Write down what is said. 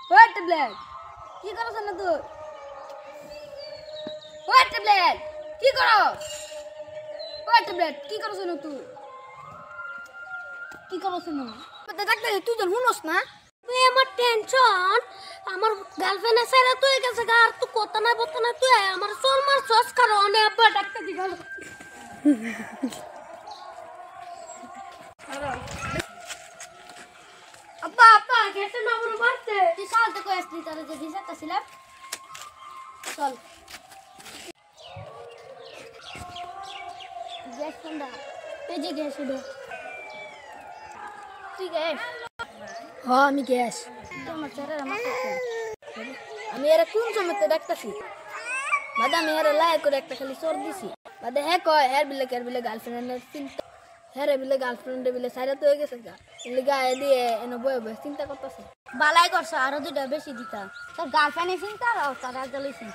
ওই ট্যাবলেট কি করছ না তুই? ওই ট্যাবলেট কি করো? ওই ট্যাবলেট কি করছ না তুই? কি করছ না? ডাক্তার তুই তো শুনস না? তুই আমার টেনশন আমার গার্লফ্রেন্ড এসে তুই গেছে আর তুই কথা না বলতে না তুই আমার চোর মার সস কারণে আব্বা ডাক্তার দিগাল আব্বা আব্বা গেছে না আমার মারতে তুই কালকে কই আসলি তারে যে দিছাটা ছিলাম চল গ্যাস ঠান্ডা এই যে গ্যাস দে তুই গ্যাস হ্যাঁ আমি গ্যাস তোমার চেহারা আমার আমি এর কোন সময়তে দেখতাছি বাদা আমি এর লাই করে একটা খালি চোর দিছি বাদা হ্যাঁ কয় এর বিলে গার্লফ্রেন্ডের চিন্তা হ্যাঁ রে বিলে গার্লফ্রেন্ডে বিলে সাইরা তো হয়ে গেছে গা গায়ে দিয়ে এনে বয়ে বয়ে চিন্তা করতেছে বালাই করছে আরো দুইটা বেশি দিতা তোর গার্লফ্রেন্ডে চিন্তা আর তার আগে লইছি